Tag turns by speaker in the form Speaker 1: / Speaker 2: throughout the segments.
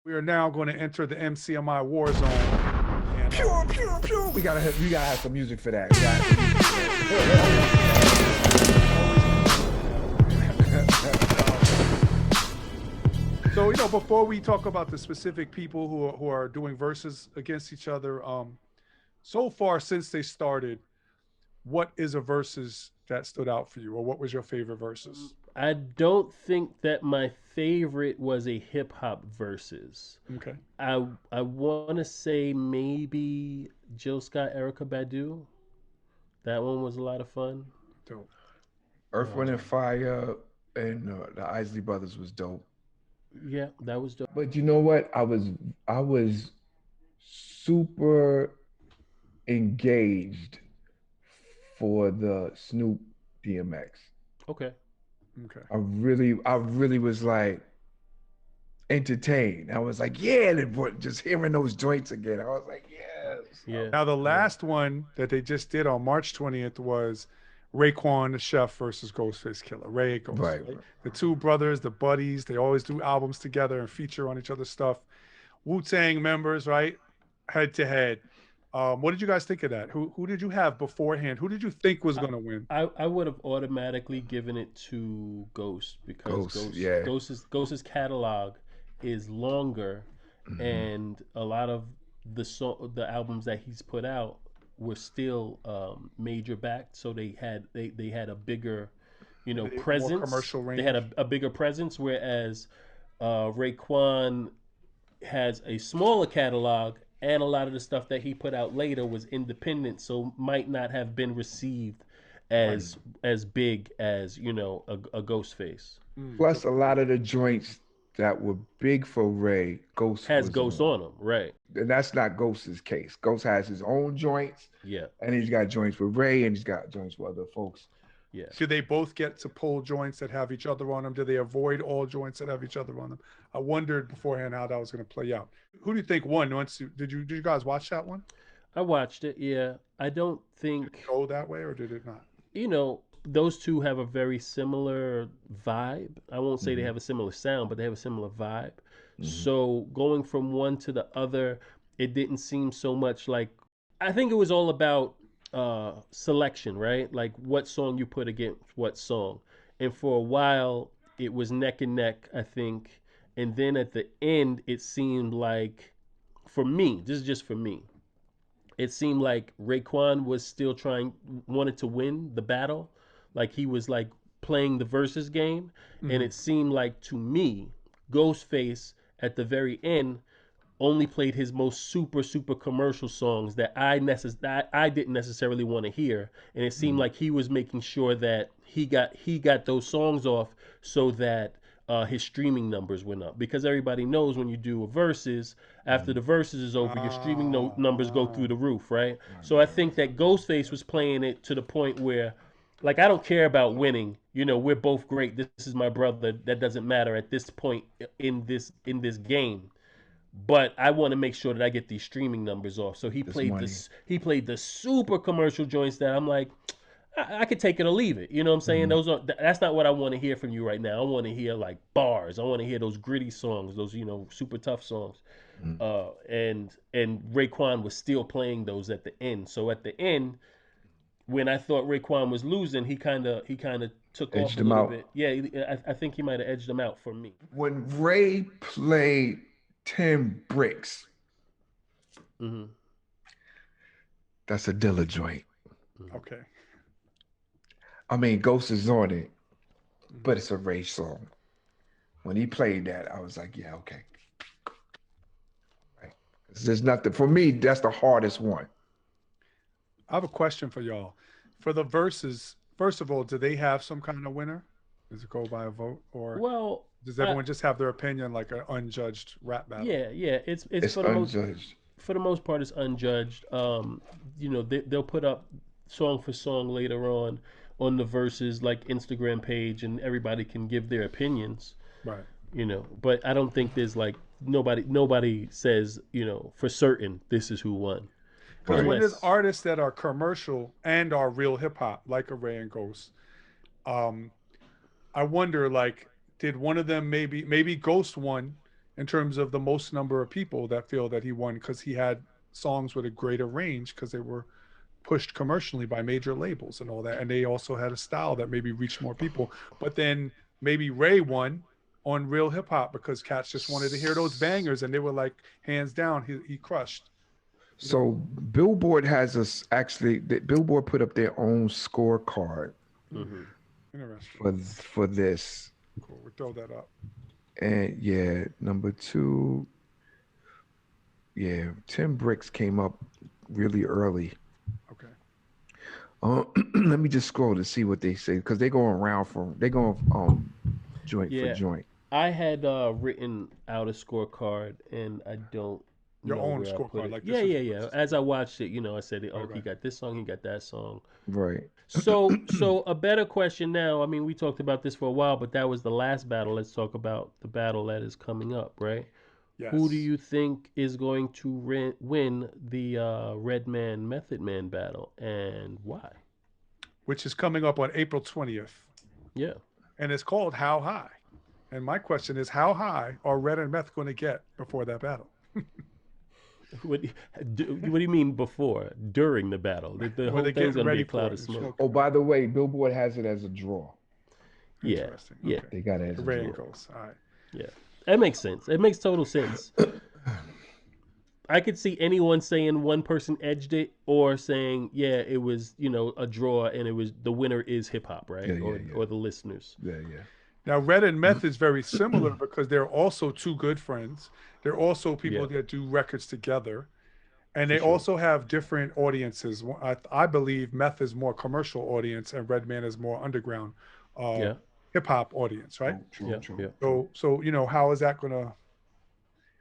Speaker 1: We are now going to enter the MCMI war zone. And,
Speaker 2: Pew, pew, pew. We gotta have some music for that. We gotta have some music for that.
Speaker 1: So, you know, before we talk about the specific people who are doing verses against each other, so far since they started, what is a versus that stood out for you, or what was your favorite versus?
Speaker 3: I don't think that my favorite was a hip hop versus.
Speaker 1: Okay.
Speaker 3: I want to say maybe Jill Scott, Erica Badu. That one was a lot of fun.
Speaker 1: Dope.
Speaker 2: Earth, Wind, and Fire and the Isley Brothers was dope.
Speaker 3: Yeah, that was dope.
Speaker 2: But you know what? I was super engaged for the Snoop DMX.
Speaker 3: Okay.
Speaker 1: Okay.
Speaker 2: I really was like entertained. I was like, yeah, just hearing those joints again. I was like, yes.
Speaker 3: Yeah.
Speaker 1: Now the last one that they just did on March 20th was Raekwon the Chef versus Ghostface Killah. Ray Ghost.
Speaker 2: Right.
Speaker 1: The two brothers, the buddies, they always do albums together and feature on each other's stuff. Wu Tang members, right? Head to head. What did you guys think of that? Who did you have beforehand? Who did you think was going to win?
Speaker 3: I would have automatically given it to Ghost because Ghost's catalog is longer, and a lot of the albums that he's put out were still major backed, so they had a bigger, you know, presence.
Speaker 1: More commercial range.
Speaker 3: They had a bigger presence, whereas Raekwon has a smaller catalog. And a lot of the stuff that he put out later was independent, so might not have been received as big as, you know, a Ghostface.
Speaker 2: Plus, a lot of the joints that were big for Ray, Ghost
Speaker 3: has Ghost on them, right?
Speaker 2: And that's not Ghost's case. Ghost has his own joints.
Speaker 3: Yeah.
Speaker 2: And he's got joints with Ray, and he's got joints with other folks.
Speaker 3: Yeah.
Speaker 1: Do they both get to pull joints that have each other on them? Do they avoid all joints that have each other on them? I wondered beforehand how that was going to play out. Who do you think won? Did you guys watch that one?
Speaker 3: I watched it. Yeah. I don't think
Speaker 1: did it go that way, or did it not?
Speaker 3: You know, those two have a very similar vibe. I won't say they have a similar sound, but they have a similar vibe. So going from one to the other, it didn't seem so much like. I think it was all about selection, right? Like what song you put against what song. And for a while it was neck and neck, I think. And then at the end it seemed like, for me, this is just for me, it seemed like Raekwon was still wanted to win the battle. Like he was like playing the versus game. And it seemed like, to me, Ghostface at the very end only played his most super commercial songs that I didn't necessarily want to hear, and it seemed like he was making sure that he got those songs off so that his streaming numbers went up, because everybody knows when you do a versus, after the versus is over, your streaming numbers go through the roof, right? So I think that Ghostface was playing it to the point where, like, I don't care about winning. You know, we're both great. This is my brother. That doesn't matter at this point in this game. But I want to make sure that I get these streaming numbers off. So he played the super commercial joints that I'm like, I could take it or leave it. You know what I'm saying? That's not what I want to hear from you right now. I want to hear like bars. I want to hear those gritty songs, those, you know, super tough songs. And Raekwon was still playing those at the end. So at the end, when I thought Raekwon was losing, he kind of took off a little bit. Yeah, I think he might have edged him out for me.
Speaker 2: When Ray played 10 bricks. That's a Dilla joint.
Speaker 1: Okay.
Speaker 2: I mean, Ghost is on it, but it's a Ray song. When he played that, I was like, yeah, okay. Right. There's nothing, for me, that's the hardest one.
Speaker 1: I have a question for y'all. For the verses, first of all, do they have some kind of winner? Does it go by a vote, or does everyone just have their opinion, like an unjudged rap battle?
Speaker 3: Yeah. It's for
Speaker 2: unjudged.
Speaker 3: For the most part, it's unjudged. You know, they'll put up song for song later on the verses, like Instagram page, and everybody can give their opinions.
Speaker 1: Right.
Speaker 3: You know, but I don't think there's like nobody says, you know, for certain this is who won.
Speaker 1: Because when there's artists that are commercial and are real hip hop, like a Ray and Ghost, I wonder, like, did one of them maybe Ghost won in terms of the most number of people that feel that he won because he had songs with a greater range because they were pushed commercially by major labels and all that. And they also had a style that maybe reached more people. But then maybe Ray won on real hip hop because cats just wanted to hear those bangers and they were like, hands down, he crushed.
Speaker 2: So Billboard has us actually. Billboard put up their own scorecard
Speaker 1: Interesting.
Speaker 2: for this.
Speaker 1: Cool. We'll throw that up.
Speaker 2: And yeah, number 2. Yeah, Tim Bricks came up really early.
Speaker 1: Okay.
Speaker 2: Let me just scroll to see what they say because they're going joint for joint.
Speaker 3: I had written out a scorecard and I don't
Speaker 1: Your
Speaker 3: know
Speaker 1: own
Speaker 3: where I put
Speaker 1: scorecard,
Speaker 3: it.
Speaker 1: like
Speaker 3: Yeah,
Speaker 1: this
Speaker 3: yeah,
Speaker 1: is-
Speaker 3: yeah. As I watched it, I said, "Oh, he
Speaker 1: right.
Speaker 3: got this song, he got that song."
Speaker 2: Right.
Speaker 3: So a better question now. I mean, we talked about this for a while, but that was the last battle. Let's talk about the battle that is coming up, right?
Speaker 1: Yes.
Speaker 3: Who do you think is going to win the REDMAN Method Man battle, and why?
Speaker 1: Which is coming up on April 20th.
Speaker 3: Yeah.
Speaker 1: And it's called How High. And my question is, how high are Red and Meth going to get before that battle?
Speaker 3: What do you mean before? During the battle? The whole
Speaker 1: they're
Speaker 3: thing's
Speaker 1: getting
Speaker 3: going to be
Speaker 1: ready
Speaker 3: a cloud
Speaker 1: for
Speaker 3: of
Speaker 1: it.
Speaker 3: smoke.
Speaker 2: Oh, by the way, Billboard has it as a draw.
Speaker 3: Yeah.
Speaker 1: Interesting.
Speaker 3: Yeah.
Speaker 1: Okay.
Speaker 2: They got it as a
Speaker 1: Ray
Speaker 2: draw.
Speaker 1: and Ghost. All right.
Speaker 3: Yeah. That makes sense. It makes total sense. I could see anyone saying one person edged it or saying, yeah, it was, a draw and it was the winner is hip hop, right?
Speaker 2: Yeah,
Speaker 3: Or the listeners.
Speaker 2: Yeah, yeah.
Speaker 1: Now, Red and Meth is very similar because they're also two good friends. They're also people that do records together. And they also have different audiences. I believe Meth is more commercial audience and Redman is more underground hip hop audience, right?
Speaker 3: Yeah.
Speaker 1: So how is that gonna?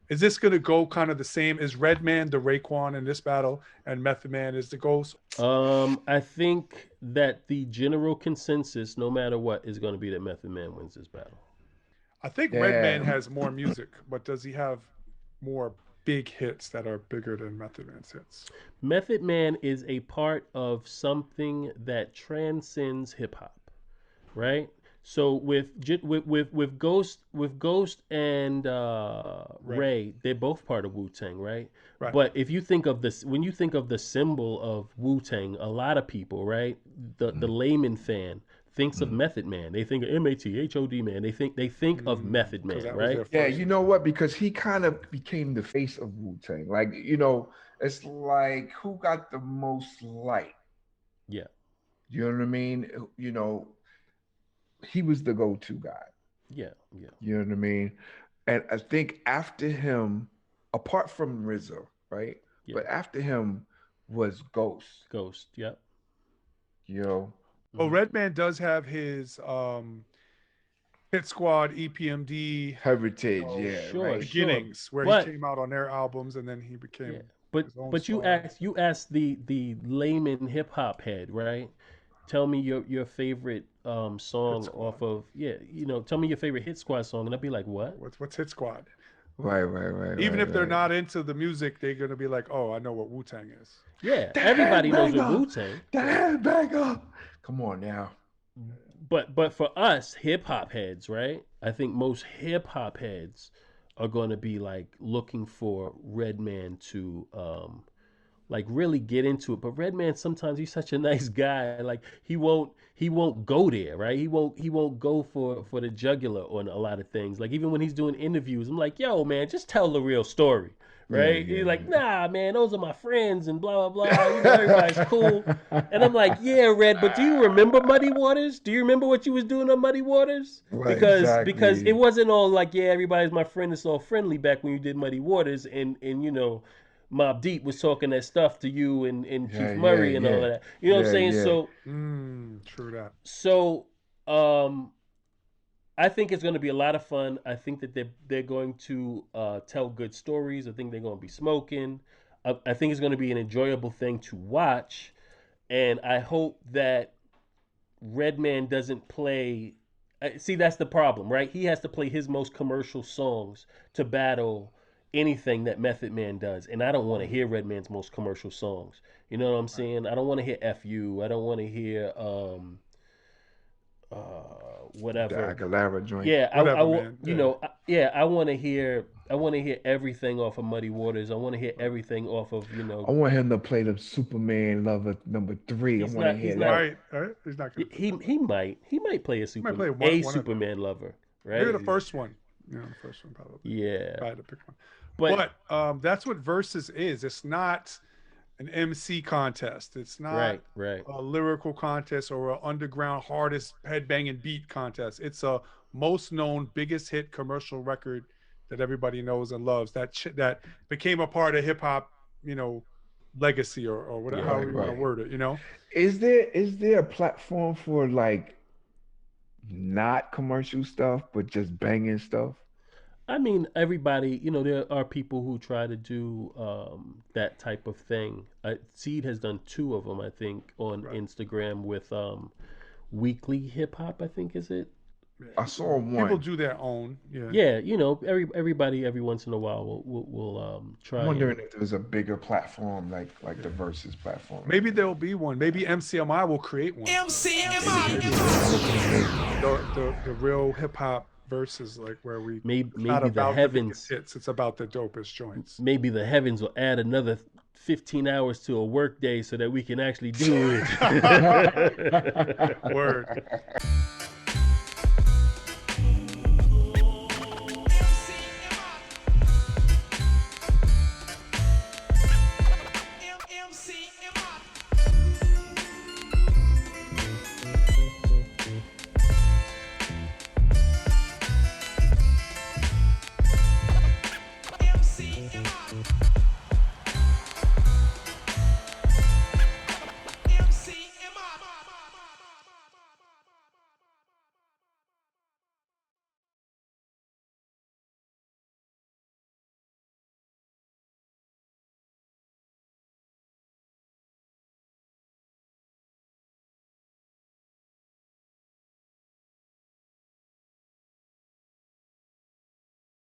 Speaker 1: Is this gonna go kind of the same? Is Redman the Raekwon in this battle, and Method Man is the Ghost?
Speaker 3: I think that the general consensus, no matter what, is going to be that Method Man wins this battle.
Speaker 1: I think Redman has more music, but does he have more big hits that are bigger than Method Man's hits?
Speaker 3: Method Man is a part of something that transcends hip hop, right? So with Ghost and Ray, they're both part of Wu Tang, right? But if you think of this, when you think of the symbol of Wu Tang, a lot of people, right, the layman fan thinks of Method Man. They think of METHOD Man. They think of Method Man, right?
Speaker 2: Yeah, you know what? Because he kind of became the face of Wu Tang. Like, it's like who got the most light?
Speaker 3: Yeah.
Speaker 2: You know what I mean? He was the go-to guy.
Speaker 3: Yeah.
Speaker 2: You know what I mean? And I think after him, apart from Rizzo, right?
Speaker 3: Yeah.
Speaker 2: But after him was Ghost.
Speaker 3: Ghost, yep.
Speaker 1: Well, Redman does have his Hit Squad, EPMD
Speaker 2: heritage,
Speaker 1: beginnings where he came out on their albums and then he became.
Speaker 3: But you asked the layman hip hop head, right? Tell me your favorite song off of tell me your favorite Hit Squad song, and I'd be like, what?
Speaker 1: What's Hit Squad?
Speaker 2: Right.
Speaker 1: Even if they're not into the music, they're gonna be like, oh, I know what Wu Tang is.
Speaker 3: Yeah, everybody knows what Wu Tang.
Speaker 2: Banger. Come on now.
Speaker 3: But for us hip hop heads, right? I think most hip hop heads are gonna be like looking for Redman to like really get into it. But Redman, sometimes he's such a nice guy. Like he won't go there, right? He won't go for the jugular on a lot of things. Like even when he's doing interviews, I'm like, yo, man, just tell the real story. Right? He's like, nah, man, those are my friends and blah, blah, blah. Everybody's cool. And I'm like, yeah, Red, but do you remember Muddy Waters? Do you remember what you was doing on Muddy Waters?
Speaker 2: Right,
Speaker 3: because it wasn't all like, yeah, everybody's my friend, it's all friendly back when you did Muddy Waters and Mobb Deep was talking that stuff to you and Keith Murray and all of that. You know what I'm saying?
Speaker 2: Yeah.
Speaker 3: So
Speaker 1: true that.
Speaker 3: So I think it's going to be a lot of fun. I think that they're going to tell good stories. I think they're going to be smoking. I think it's going to be an enjoyable thing to watch. And I hope that Redman doesn't play. See, that's the problem, right? He has to play his most commercial songs to battle anything that Method Man does. And I don't want to hear Redman's most commercial songs. You know what I'm saying? I don't want to hear FU. I don't want to hear whatever.
Speaker 2: The Aguilera joint.
Speaker 3: Yeah,
Speaker 1: Whatever, man.
Speaker 3: you
Speaker 1: Yeah.
Speaker 3: know, I want to hear everything off of Muddy Waters. I want to hear everything off of, you
Speaker 2: I
Speaker 3: know,
Speaker 2: want him to play the Superman Lover #3. I
Speaker 3: He's
Speaker 2: want to
Speaker 3: not-
Speaker 2: hear
Speaker 3: he's
Speaker 2: that.
Speaker 3: not-
Speaker 1: Right. He's not gonna.
Speaker 3: he might play a
Speaker 1: might play
Speaker 3: Superman,
Speaker 1: one of
Speaker 3: Superman lover,
Speaker 1: Maybe
Speaker 3: right?
Speaker 1: the first one. You know, the first one probably.
Speaker 3: Yeah,
Speaker 1: Try to pick one.
Speaker 3: but
Speaker 1: But that's what Versus is. It's not an MC contest. It's not
Speaker 3: right.
Speaker 1: a lyrical contest or an underground hardest headbanging beat contest. It's a most known, biggest hit commercial record that everybody knows and loves. That became a part of hip hop, you know, legacy or whatever,
Speaker 3: Yeah,
Speaker 1: however you want to
Speaker 2: right.
Speaker 1: word it. You know,
Speaker 2: Is there a platform for like not commercial stuff but just banging stuff?
Speaker 3: I mean, everybody, you know, there are people who try to do that type of thing. Seed has done 2 of them, I think, on
Speaker 1: Right.
Speaker 3: Instagram with Weekly Hip Hop, I think, is it?
Speaker 2: I saw
Speaker 1: people
Speaker 2: one.
Speaker 1: do their own. Yeah.
Speaker 3: Yeah, you know, everybody every once in a while will try.
Speaker 2: I'm
Speaker 3: and-
Speaker 2: wondering if there's a bigger platform like the Versus platform.
Speaker 1: Maybe there'll be one. Maybe MCMI will create one.
Speaker 4: MCMI.
Speaker 1: The real hip hop versus like where we
Speaker 3: Maybe
Speaker 1: it's not
Speaker 3: the
Speaker 1: about
Speaker 3: heavens,
Speaker 1: the biggest hits. It's about the dopest joints.
Speaker 3: maybe the heavens will add another 15 hours to a work day so that we can actually do it.
Speaker 1: Word.